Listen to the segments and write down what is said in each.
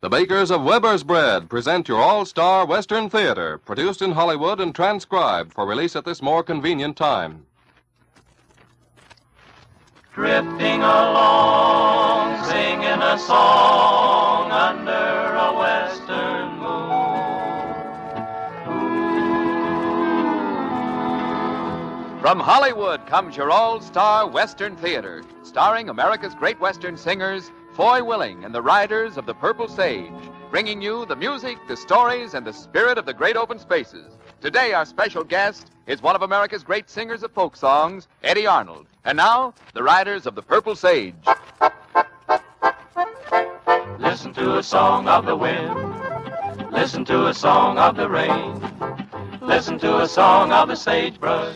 The makers of Weber's Bread present your all-star Western theater, produced in Hollywood and transcribed for release at this more convenient time. Drifting along, singing a song under a western moon. From Hollywood comes your all-star Western theater, starring America's great Western singers, Foy Willing and the Riders of the Purple Sage, bringing you the music, the stories, and the spirit of the great open spaces. Today, our special guest is one of America's great singers of folk songs, Eddie Arnold. And now, the Riders of the Purple Sage. Listen to a song of the wind. Listen to a song of the rain. Listen to a song of the sagebrush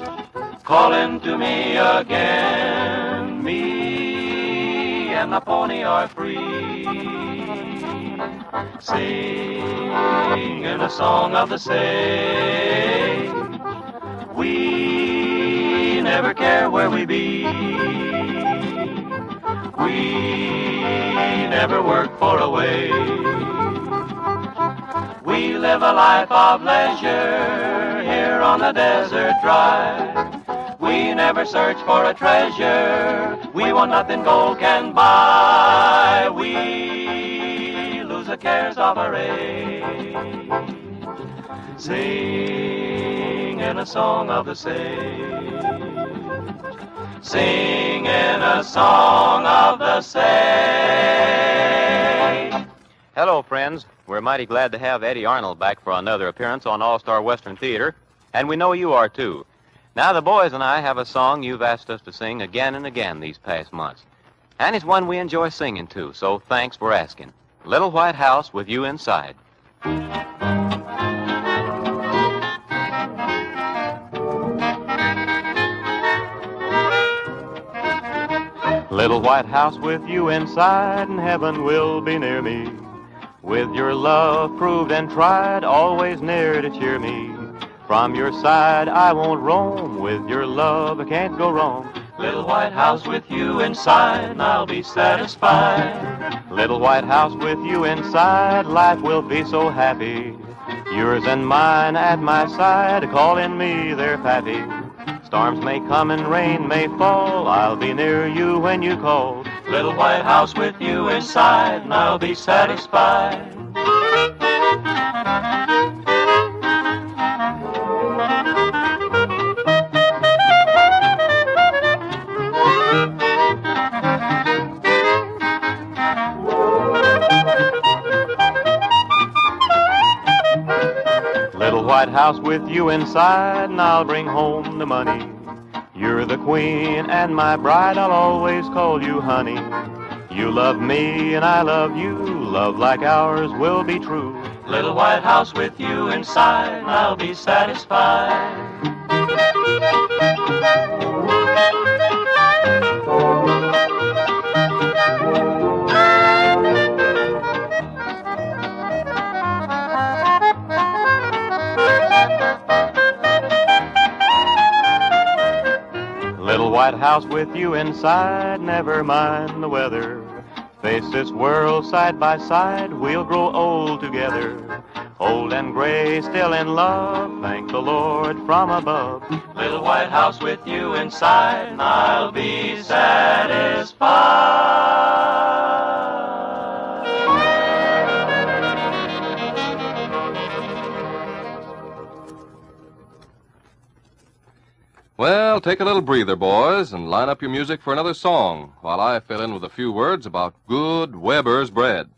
calling to me again. Me and my pony are free, singing a song of the sage. We never care where we be. We never work for a wage. We live a life of leisure here on the desert drive. We never search for a treasure we want nothing gold can buy. We lose the cares of our age, singing a song of the sage, singing a song of the sage. Hello, friends. We're mighty glad to have Eddie Arnold back for another appearance on All-Star Western Theater, and we know you are, too. Now, the boys and I have a song you've asked us to sing again and again these past months, and it's one we enjoy singing, too, so thanks for asking. Little White House with You Inside. Little white house with you inside, and heaven will be near me. With your love proved and tried, always near to cheer me. From your side I won't roam, with your love I can't go wrong. Little white house with you inside, and I'll be satisfied. Little white house with you inside, life will be so happy. Yours and mine at my side, calling me their pappy. Storms may come and rain may fall, I'll be near you when you call. Little white house with you inside, and I'll be satisfied. Little white house with you inside, and I'll bring home the money. You're the queen and my bride, I'll always call you honey. You love me and I love you, love like ours will be true. Little white house with you inside, and I'll be satisfied. Little white house with you inside, never mind the weather. Face this world side by side, we'll grow old together. Old and gray, still in love, thank the Lord from above. Little white house with you inside, and I'll be satisfied. Well, take a little breather, boys, and line up your music for another song while I fill in with a few words about good Weber's bread.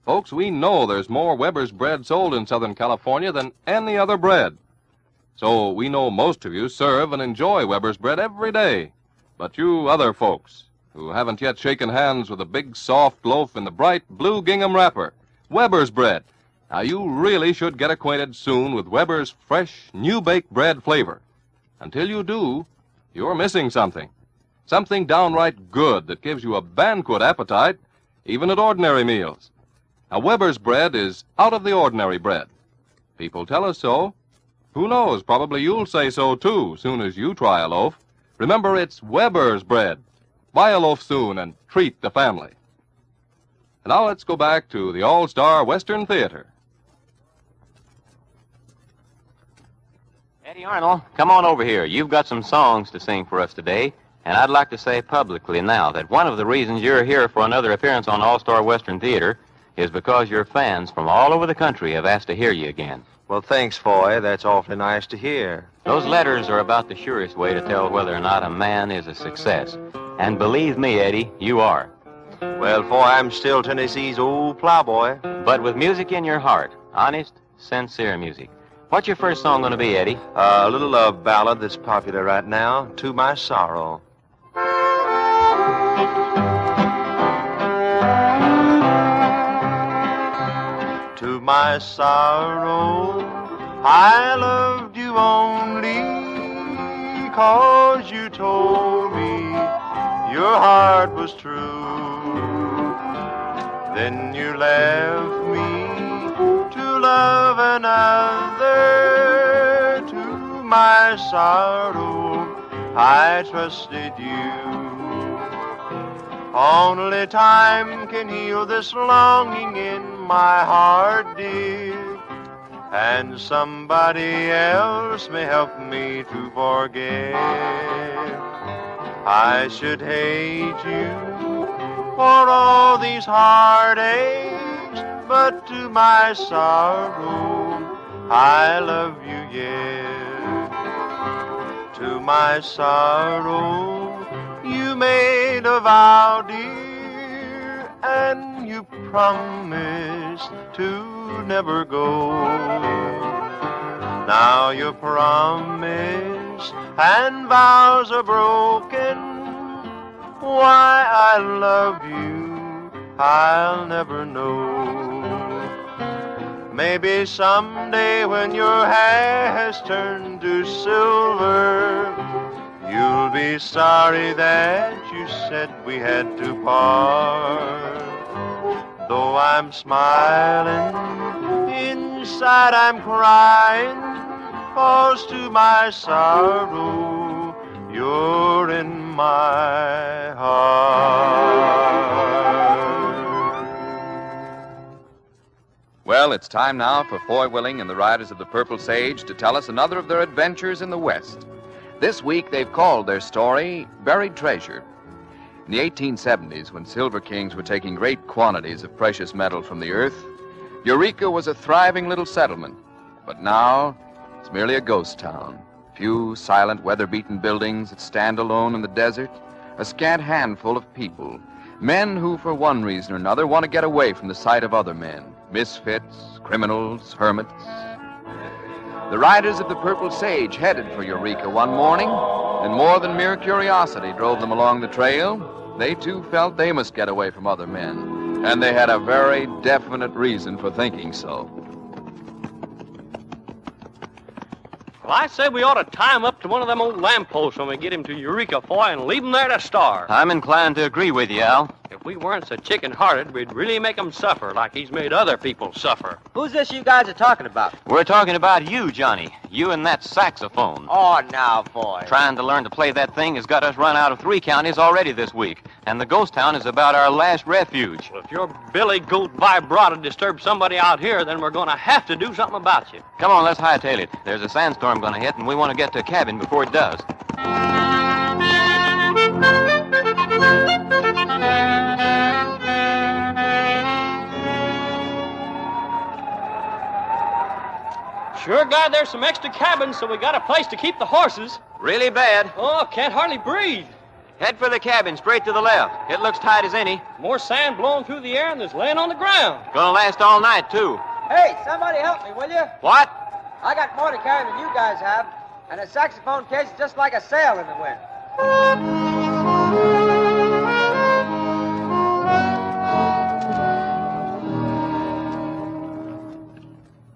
Folks, we know there's more Weber's bread sold in Southern California than any other bread. So we know most of you serve and enjoy Weber's bread every day. But you other folks who haven't yet shaken hands with a big soft loaf in the bright blue gingham wrapper, Weber's bread, now you really should get acquainted soon with Weber's fresh, new-baked bread flavor. Until you do, you're missing something. Something downright good that gives you a banquet appetite, even at ordinary meals. Now, Weber's bread is out of the ordinary bread. People tell us so. Who knows, probably you'll say so, too, soon as you try a loaf. Remember, it's Weber's bread. Buy a loaf soon and treat the family. Now let's go back to the All-Star Western Theater. Eddie Arnold, come on over here. You've got some songs to sing for us today, and I'd like to say publicly now that one of the reasons you're here for another appearance on All-Star Western Theater is because your fans from all over the country have asked to hear you again. Well, thanks, Foy. That's awfully nice to hear. Those letters are about the surest way to tell whether or not a man is a success. And believe me, Eddie, you are. Well, Foy, I'm still Tennessee's old plowboy. But with music in your heart, honest, sincere music. What's your first song going to be, Eddie? A little love ballad that's popular right now, To My Sorrow. To my sorrow, I loved you only 'cause you told me your heart was true. Then you left me to love another. To my sorrow, I trusted you. Only time can heal this longing in my heart, dear, and somebody else may help me to forget. I should hate you for all these heartaches, but to my sorrow, I love you yet. To my sorrow, you made a vow, dear, and you promised to never go. Now your promise and vows are broken. Why I love you, I'll never know. Maybe someday when your hair has turned to silver, you'll be sorry that you said we had to part. Though I'm smiling, inside I'm crying, 'cause to my sorrow, you're in my heart. Well, it's time now for Foy Willing and the Riders of the Purple Sage to tell us another of their adventures in the West. This week, they've called their story Buried Treasure. In the 1870s, when silver kings were taking great quantities of precious metal from the earth, Eureka was a thriving little settlement. But now, it's merely a ghost town. Few silent, weather-beaten buildings that stand alone in the desert, a scant handful of people, men who, for one reason or another, want to get away from the sight of other men, misfits, criminals, hermits. The Riders of the Purple Sage headed for Eureka one morning, and more than mere curiosity drove them along the trail. They, too, felt they must get away from other men, and they had a very definite reason for thinking so. Well, I say we ought to tie him up to one of them old lampposts when we get him to Eureka, Foy, and leave him there to starve. I'm inclined to agree with you, Al. If we weren't so chicken-hearted, we'd really make him suffer like he's made other people suffer. Who's this you guys are talking about? We're talking about you, Johnny. You and that saxophone. Oh, now, boy. Trying to learn to play that thing has got us run out of 3 counties already this week, and the ghost town is about our last refuge. Well, if your billy goat vibrato disturbs somebody out here, then we're going to have to do something about you. Come on, let's hightail it. There's a sandstorm going to hit, and we want to get to a cabin before it does. Sure glad there's some extra cabins so we got a place to keep the horses. Really bad. Oh, can't hardly breathe. Head for the cabin, straight to the left. It looks tight as any. More sand blowing through the air than there's laying on the ground. Gonna last all night, too. Hey, somebody help me, will you? What? I got more to carry than you guys have, and a saxophone case is just like a sail in the wind.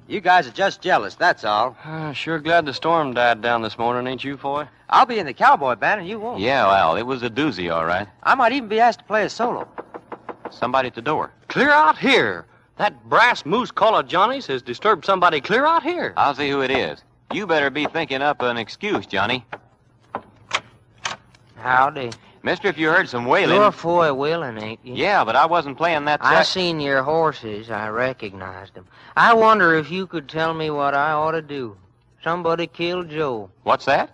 You guys are just jealous, that's all. Sure glad the storm died down this morning, ain't you, Foy? I'll be in the cowboy band and you won't. Yeah, Al, it was a doozy, all right. I might even be asked to play a solo. Somebody at the door. Clear out here. That brass moose collar Johnny's has disturbed somebody clear out here. I'll see who it is. You better be thinking up an excuse, Johnny. Howdy. Mister, if you heard some wailing... You're Foy Willing, ain't you? Yeah, but I wasn't playing that... I seen your horses. I recognized them. I wonder if you could tell me what I ought to do. Somebody killed Joe. What's that?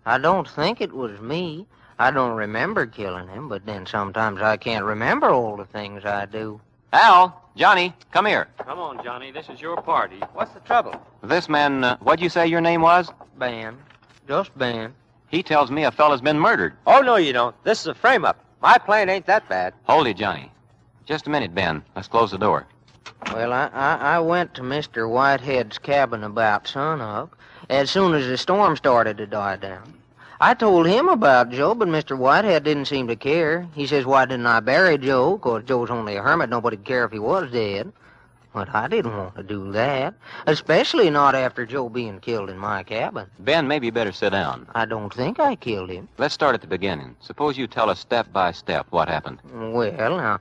I don't think it was me. I don't remember killing him, but then sometimes I can't remember all the things I do. Al, Johnny, come here. Come on, Johnny. This is your party. What's the trouble? This man, what'd you say your name was? Ben. Just Ben. He tells me a fella's been murdered. Oh, no, you don't. This is a frame-up. My plane ain't that bad. Hold it, Johnny. Just a minute, Ben. Let's close the door. Well, I went to Mr. Whitehead's cabin about sunup, as soon as the storm started to die down. I told him about Joe, but Mr. Whitehead didn't seem to care. He says, why didn't I bury Joe? 'Cause Joe's only a hermit. Nobody'd care if he was dead. But I didn't want to do that, especially not after Joe being killed in my cabin. Ben, maybe you better sit down. I don't think I killed him. Let's start at the beginning. Suppose you tell us step by step what happened. Well, now,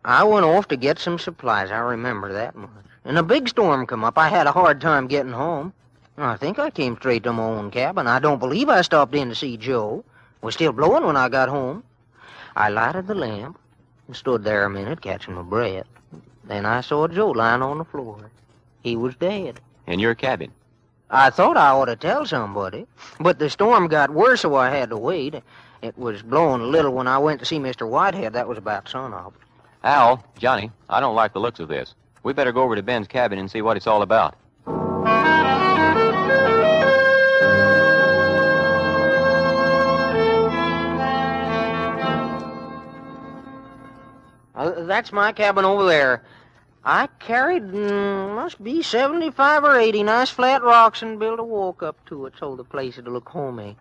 I went off to get some supplies. I remember that much. And a big storm come up. I had a hard time getting home. I think I came straight to my own cabin. I don't believe I stopped in to see Joe. It was still blowing when I got home. I lighted the lamp and stood there a minute catching my breath. Then I saw Joe lying on the floor. He was dead. In your cabin. I thought I ought to tell somebody, but the storm got worse, so I had to wait. It was blowing a little when I went to see Mr. Whitehead. That was about sunup. Al, Johnny, I don't like the looks of this. We better go over to Ben's cabin and see what it's all about. That's my cabin over there. I carried, must be 75 or 80 nice flat rocks and built a walk up to it so the place would look homey.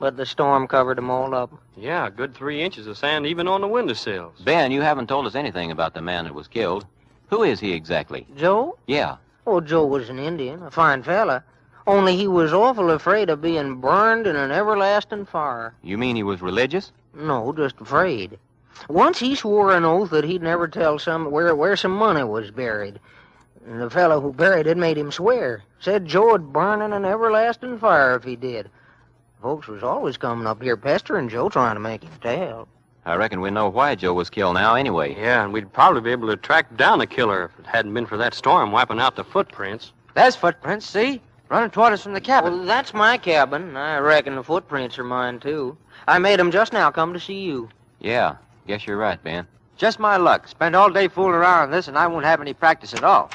But the storm covered them all up. Yeah, a good 3 inches of sand even on the windowsills. Ben, you haven't told us anything about the man that was killed. Who is he exactly? Joe? Yeah. Oh, Joe was an Indian, a fine fella. Only he was awful afraid of being burned in an everlasting fire. You mean he was religious? No, just afraid. Once he swore an oath that he'd never tell where some money was buried. And the fellow who buried it made him swear. Said Joe would burn in an everlasting fire if he did. Folks was always coming up here pestering Joe, trying to make him tell. I reckon we know why Joe was killed now anyway. Yeah, and we'd probably be able to track down the killer if it hadn't been for that storm wiping out the footprints. There's footprints, see? Running toward us from the cabin. Well, that's my cabin. I reckon the footprints are mine, too. I made 'em just now come to see you. Yeah, guess you're right, Ben. Just my luck. Spend all day fooling around on this, and I won't have any practice at all.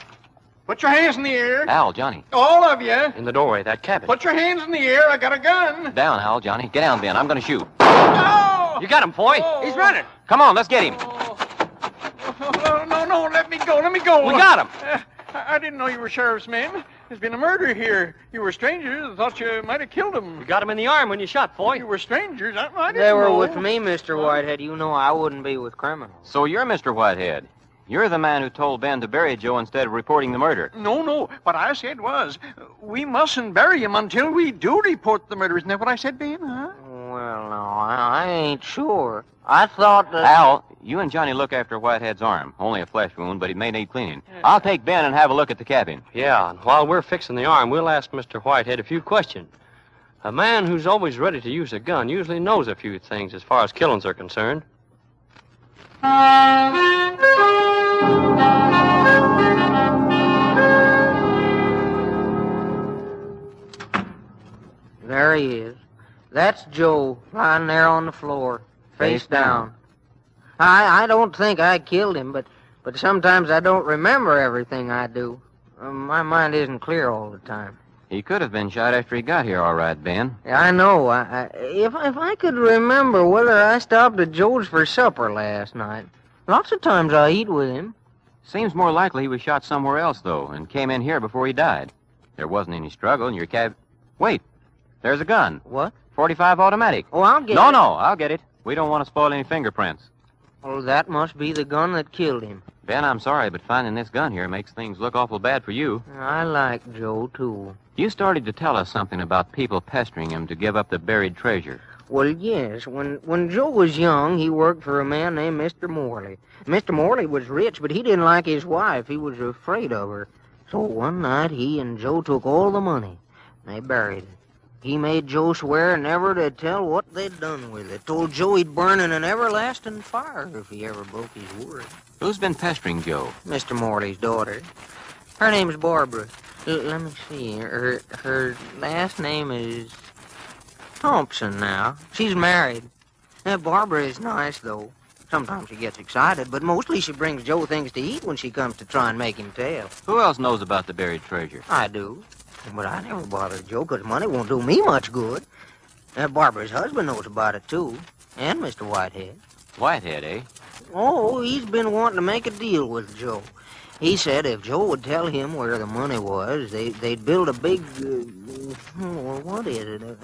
Put your hands in the air. Al, Johnny. All of you. In the doorway, that cabin. Put your hands in the air. I got a gun. Down, Al, Johnny. Get down, Ben. I'm going to shoot. No! You got him, Foy. He's running. Come on, let's get him. No, let me go. Let me go. We got him. I didn't know you were sheriff's men. There's been a murder here. You were strangers. I thought you might have killed him. You got him in the arm when you shot, Foy. You were strangers. I didn't They were know. with me, Mr. Whitehead. You know I wouldn't be with criminals. So you're Mr. Whitehead. You're the man who told Ben to bury Joe instead of reporting the murder. No. What I said was, we mustn't bury him until we do report the murder. Isn't that what I said, Ben? Huh? Well, no, I ain't sure. I thought that... Al, you and Johnny look after Whitehead's arm. Only a flesh wound, but it may need cleaning. I'll take Ben and have a look at the cabin. Yeah, and while we're fixing the arm, we'll ask Mr. Whitehead a few questions. A man who's always ready to use a gun usually knows a few things as far as killings are concerned. There he is. That's Joe, lying there on the floor, face down. I don't think I killed him, but sometimes I don't remember everything I do. My mind isn't clear all the time. He could have been shot after he got here, all right, Ben. I know. If I could remember whether I stopped at Joe's for supper last night. Lots of times I eat with him. Seems more likely he was shot somewhere else, though, and came in here before he died. There wasn't any struggle in your cab... Wait, there's a gun. What? .45 automatic. Oh, I'll get it. No, I'll get it. We don't want to spoil any fingerprints. Oh, that must be the gun that killed him. Ben, I'm sorry, but finding this gun here makes things look awful bad for you. I like Joe, too. You started to tell us something about people pestering him to give up the buried treasure. Well, yes. When Joe was young, he worked for a man named Mr. Morley. Mr. Morley was rich, but he didn't like his wife. He was afraid of her. So one night, he and Joe took all the money. They buried it. He made Joe swear never to tell what they'd done with it. Told Joe he'd burn in an everlasting fire if he ever broke his word. Who's been pestering Joe? Mr. Morley's daughter. Her name's Barbara. Let me see. Her last name is Thompson now. She's married. Barbara is nice, though. Sometimes she gets excited, but mostly she brings Joe things to eat when she comes to try and make him tell. Who else knows about the buried treasure? I do. But I never bother Joe, 'cause money won't do me much good. Barbara's husband knows about it, too. And Mr. Whitehead. Whitehead, eh? Oh, he's been wanting to make a deal with Joe. He said if Joe would tell him where the money was, they'd build a big, what is it?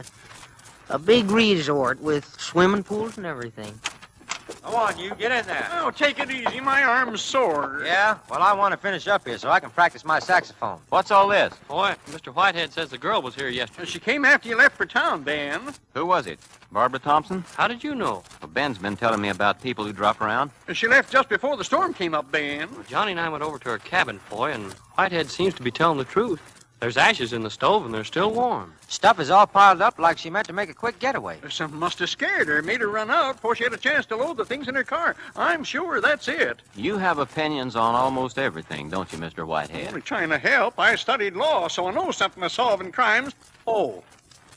A big resort with swimming pools and everything. Come on, you get in there. Oh, take it easy. My arm's sore. Yeah? Well, I want to finish up here so I can practice my saxophone. What's all this? Boy, Mr. Whitehead says the girl was here yesterday. She came after you left for town, Ben. Who was it? Barbara Thompson? How did you know? Well, Ben's been telling me about people who drop around. She left just before the storm came up, Ben. Johnny and I went over to her cabin, boy, and Whitehead seems to be telling the truth. There's ashes in the stove, and they're still warm. Stuff is all piled up like she meant to make a quick getaway. Something must have scared her, made her run out before she had a chance to load the things in her car. I'm sure that's it. You have opinions on almost everything, don't you, Mr. Whitehead? Only trying to help. I studied law, so I know something of solving crimes. Oh,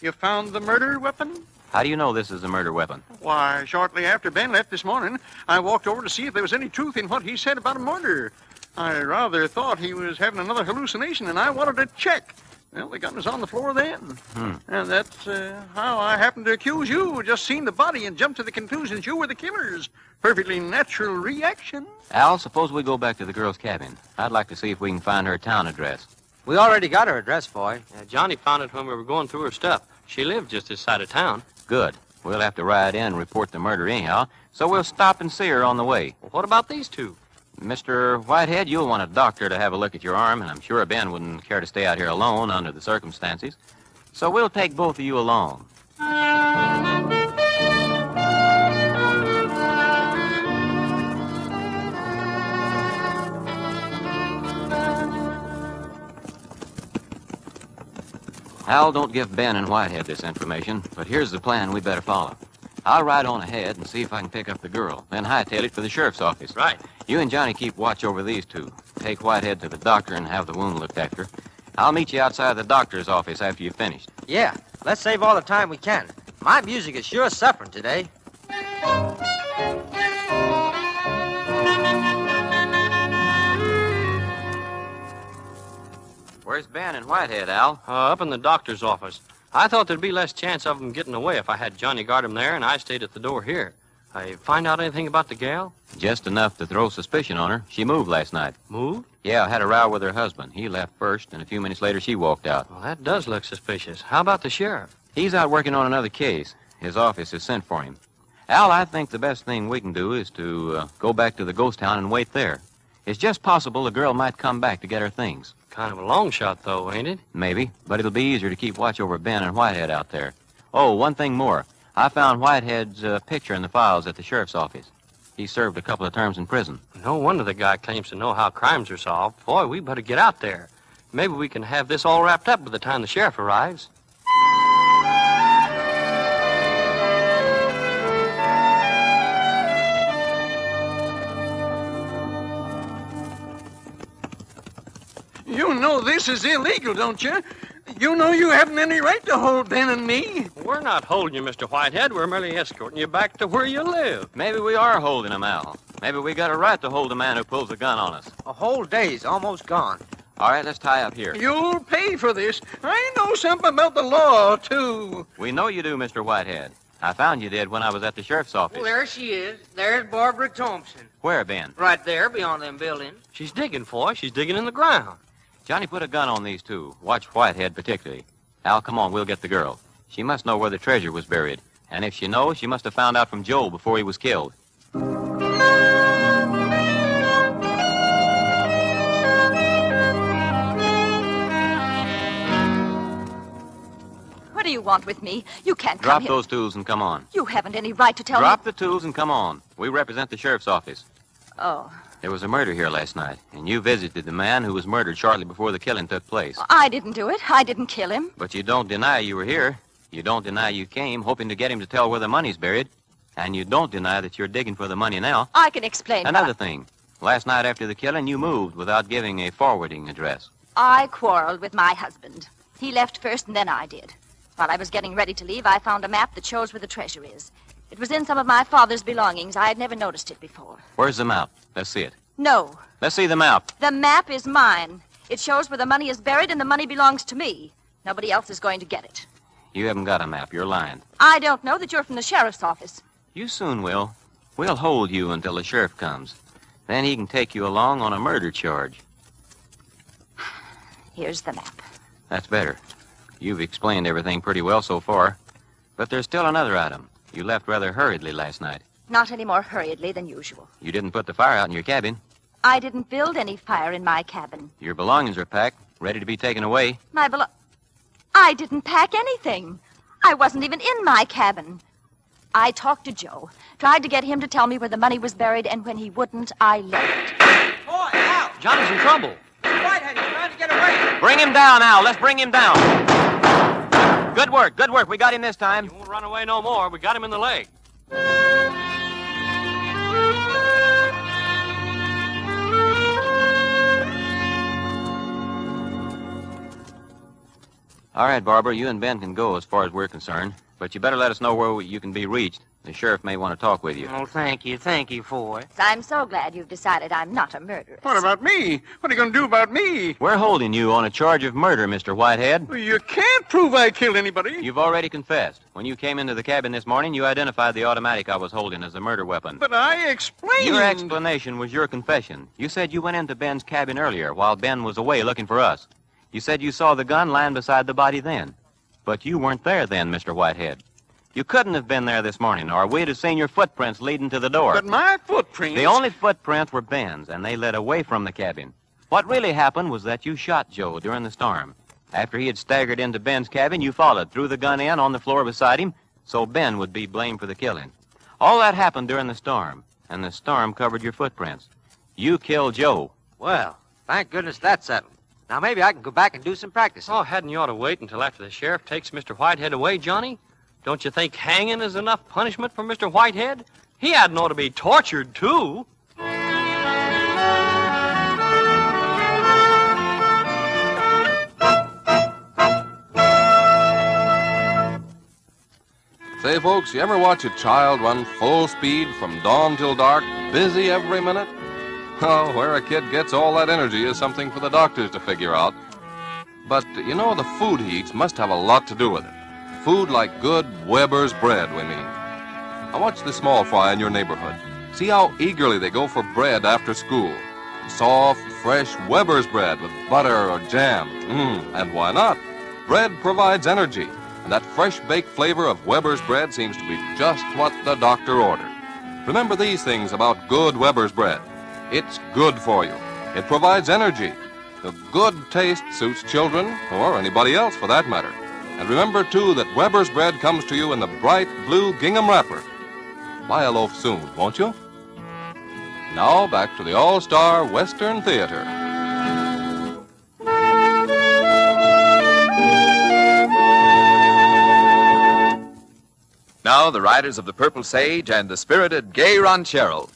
you found the murder weapon? How do you know this is a murder weapon? Why, shortly after Ben left this morning, I walked over to see if there was any truth in what he said about a murder. I rather thought he was having another hallucination, and I wanted to check. Well, the gun was on the floor then. And that's how I happened to accuse you. Just seen the body and jumped to the conclusions you were the killers. Perfectly natural reaction. Al, suppose we go back to the girl's cabin. I'd like to see if we can find her town address. We already got her address, boy. Johnny found it when we were going through her stuff. She lived just this side of town. Good. We'll have to ride in and report the murder anyhow, so we'll stop and see her on the way. Well, what about these two? Mr. Whitehead, you'll want a doctor to have a look at your arm, and I'm sure Ben wouldn't care to stay out here alone under the circumstances. So we'll take both of you along. Al, don't give Ben and Whitehead this information, but here's the plan we better follow. I'll ride on ahead and see if I can pick up the girl, then hightail it for the sheriff's office. Right. You and Johnny keep watch over these two. Take Whitehead to the doctor and have the wound looked after. I'll meet you outside the doctor's office after you've finished. Yeah, let's save all the time we can. My music is sure suffering today. Where's Ben and Whitehead, Al? Up in the doctor's office. I thought there'd be less chance of them getting away if I had Johnny guard them there and I stayed at the door here. I find out anything about the gal? Just enough to throw suspicion on her. She moved last night. Moved? Yeah, had a row with her husband. He left first, and a few minutes later she walked out. Well, that does look suspicious. How about the sheriff? He's out working on another case. His office has sent for him. Al, I think the best thing we can do is to go back to the ghost town and wait there. It's just possible the girl might come back to get her things. Kind of a long shot, though, ain't it? Maybe, but it'll be easier to keep watch over Ben and Whitehead out there. Oh, one thing more. I found Whitehead's picture in the files at the sheriff's office. He served a couple of terms in prison. No wonder the guy claims to know how crimes are solved. Boy, we better get out there. Maybe we can have this all wrapped up by the time the sheriff arrives. You know this is illegal, don't you? You know you haven't any right to hold Ben and me. We're not holding you, Mr. Whitehead. We're merely escorting you back to where you live. Maybe we are holding him, Al. Maybe we got a right to hold a man who pulls a gun on us. A whole day's almost gone. All right, let's tie up here. You'll pay for this. I know something about the law, too. We know you do, Mr. Whitehead. I found you did when I was at the sheriff's office. Well, there she is. There's Barbara Thompson. Where, Ben? Right there, beyond them buildings. She's digging for us. She's digging in the ground. Johnny, put a gun on these two. Watch Whitehead particularly. Al, come on, we'll get the girl. She must know where the treasure was buried. And if she knows, she must have found out from Joe before he was killed. What do you want with me? You can't come Drop here. those tools and come on. You haven't any right to tell Drop me. the tools and come on. We represent the sheriff's office. Oh, There was a murder here last night, and you visited the man who was murdered shortly before the killing took place. I didn't do it. I didn't kill him. But you don't deny you were here. You don't deny you came, hoping to get him to tell where the money's buried. And you don't deny that you're digging for the money now. I can explain. Another thing. Last night after the killing, you moved without giving a forwarding address. I quarreled with my husband. He left first and then I did. While I was getting ready to leave, I found a map that shows where the treasure is. It was in some of my father's belongings. I had never noticed it before. Where's the map? Let's see it. No. Let's see the map. The map is mine. It shows where the money is buried and the money belongs to me. Nobody else is going to get it. You haven't got a map. You're lying. I don't know that you're from the sheriff's office. You soon will. We'll hold you until the sheriff comes. Then he can take you along on a murder charge. Here's the map. That's better. You've explained everything pretty well so far. But there's still another item. You left rather hurriedly last night. Not any more hurriedly than usual. You didn't put the fire out in your cabin. I didn't build any fire in my cabin. Your belongings are packed, ready to be taken away. I didn't pack anything. I wasn't even in my cabin. I talked to Joe, tried to get him to tell me where the money was buried, and when he wouldn't, I left. Boy, Al! Johnny's in trouble. Whitehead, he's trying to get away. Bring him down, Al. Let's bring him down. Good work, good work. We got him this time. He won't run away no more. We got him in the leg. All right, Barbara, you and Ben can go as far as we're concerned. But you better let us know where you can be reached. The sheriff may want to talk with you. Oh, thank you, Foy. I'm so glad you've decided I'm not a murderess. What about me? What are you going to do about me? We're holding you on a charge of murder, Mr. Whitehead. Well, you can't prove I killed anybody. You've already confessed. When you came into the cabin this morning, you identified the automatic I was holding as a murder weapon. But I explained. Your explanation was your confession. You said you went into Ben's cabin earlier while Ben was away looking for us. You said you saw the gun lying beside the body then. But you weren't there then, Mr. Whitehead. You couldn't have been there this morning, or we'd have seen your footprints leading to the door. But my footprints... The only footprints were Ben's, and they led away from the cabin. What really happened was that you shot Joe during the storm. After he had staggered into Ben's cabin, you followed, threw the gun in on the floor beside him, so Ben would be blamed for the killing. All that happened during the storm, and the storm covered your footprints. You killed Joe. Well, thank goodness that's settled. Now maybe I can go back and do some practicing. Oh, hadn't you ought to wait until after the sheriff takes Mr. Whitehead away, Johnny? Don't you think hanging is enough punishment for Mr. Whitehead? He hadn't ought to be tortured, too. Say, folks, you ever watch a child run full speed from dawn till dark, busy every minute? Oh, where a kid gets all that energy is something for the doctors to figure out. But, you know, the food he eats must have a lot to do with it. Food like good Weber's bread, we mean. Now watch the small fry in your neighborhood. See how eagerly they go for bread after school. Soft, fresh Weber's bread with butter or jam. And why not? Bread provides energy, and that fresh baked flavor of Weber's bread seems to be just what the doctor ordered. Remember these things about good Weber's bread. It's good for you. It provides energy. The good taste suits children, or anybody else for that matter. And remember, too, that Weber's bread comes to you in the bright blue gingham wrapper. Buy a loaf soon, won't you? Now, back to the All-Star Western Theater. Now, the riders of the Purple Sage and the spirited gay ranchero.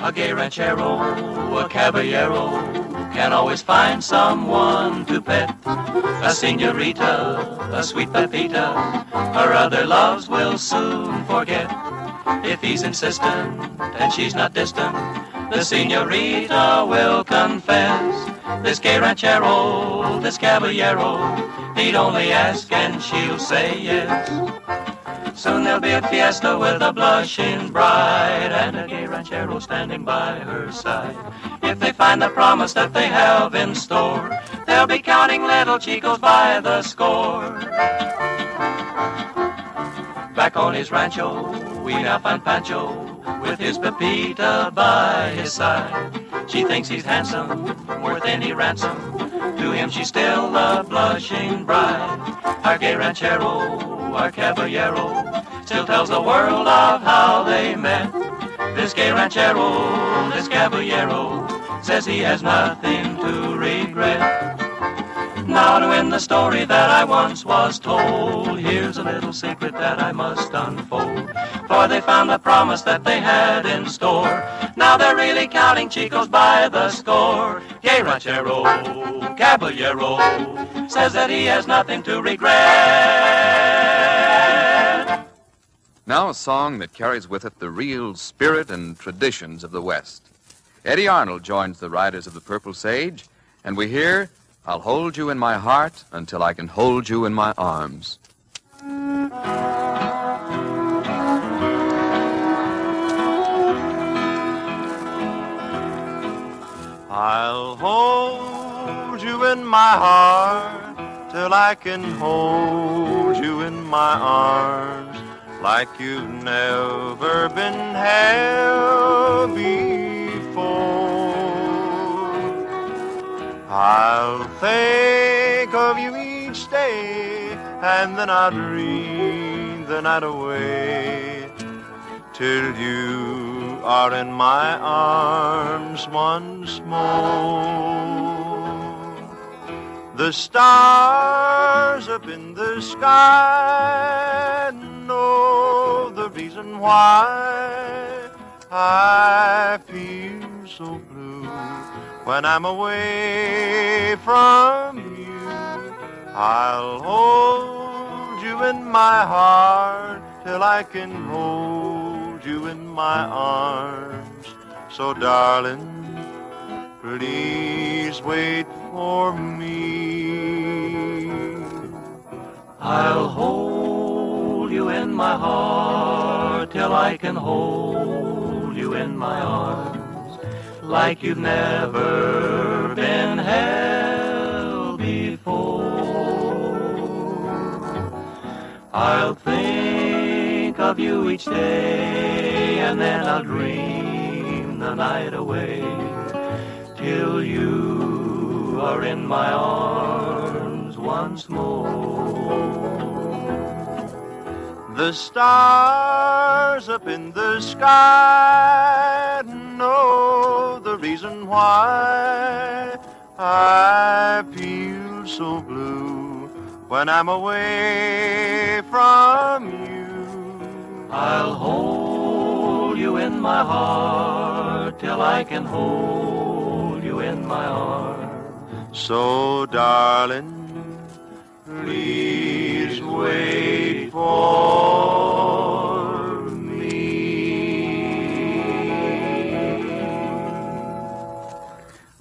A gay ranchero, a caballero, can always find someone to pet. A senorita, a sweet Pepita, her other loves will soon forget. If he's insistent and she's not distant, the senorita will confess. This gay ranchero, this caballero, need only ask and she'll say yes. Soon there'll be a fiesta with a blushing bride and a gay ranchero standing by her side. If they find the promise that they have in store, they'll be counting little chicos by the score. Back on his rancho, we now find Pancho with his Pepita by his side. She thinks he's handsome, worth any ransom. To him she's still a blushing bride. Our gay ranchero, our caballero, still tells the world of how they met. This gay ranchero, this caballero, says he has nothing to regret. Now to end the story that I once was told, here's a little secret that I must unfold. For they found the promise that they had in store. Now they're really counting chicos by the score. Que ranchero, caballero, says that he has nothing to regret. Now a song that carries with it the real spirit and traditions of the West. Eddie Arnold joins the Riders of the Purple Sage, and we hear, I'll hold you in my heart until I can hold you in my arms. I'll hold you in my heart till I can hold you in my arms like you've never been held before. I'll think of you each day, and then I'll dream the night away till you are in my arms once more. The stars up in the sky know the reason why I feel so blue when I'm away from you. I'll hold you in my heart till I can hold you in my arms. So darling, please wait for me. I'll hold you in my heart till I can hold you in my arms like you've never been held before. I'll think of you each day, and then I'll dream the night away till you are in my arms once more. The stars up in the sky know the reason why I feel so blue when I'm away from you. I'll hold you in my heart till I can hold you in my arms. So darling, please wait for me.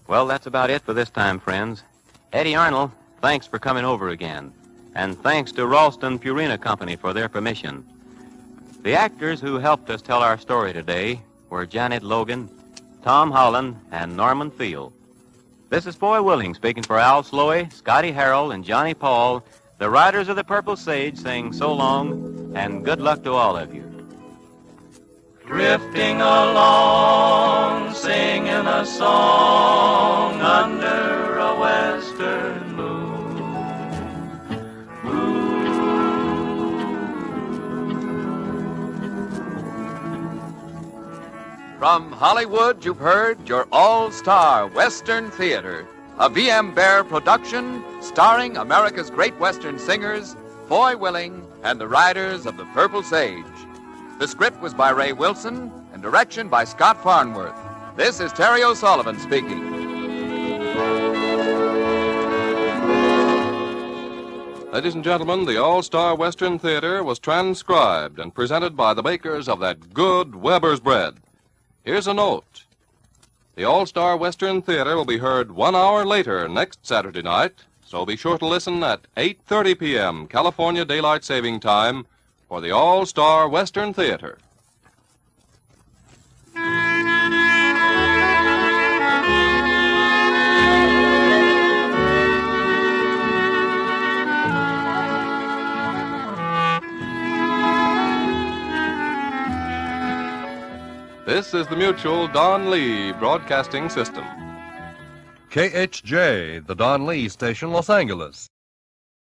Well, that's about it for this time, friends. Eddie Arnold, thanks for coming over again. And thanks to Ralston Purina Company for their permission. The actors who helped us tell our story today were Janet Logan, Tom Holland, and Norman Field. This is Foy Willing speaking for Al Sloey, Scotty Harrell, and Johnny Paul, the Riders of the Purple Sage, saying so long and good luck to all of you. Drifting along, singing a song under a western moon. From Hollywood, you've heard your all-star Western Theater, a V.M. Bear production starring America's great Western singers, Foy Willing and the Riders of the Purple Sage. The script was by Ray Wilson and direction by Scott Farnworth. This is Terry O'Sullivan speaking. Ladies and gentlemen, the All-Star Western Theater was transcribed and presented by the bakers of that good Weber's bread. Here's a note. The All-Star Western Theater will be heard 1 hour later next Saturday night, so be sure to listen at 8:30 p.m. California Daylight Saving Time for the All-Star Western Theater. This is the Mutual Don Lee Broadcasting System. KHJ, the Don Lee Station, Los Angeles.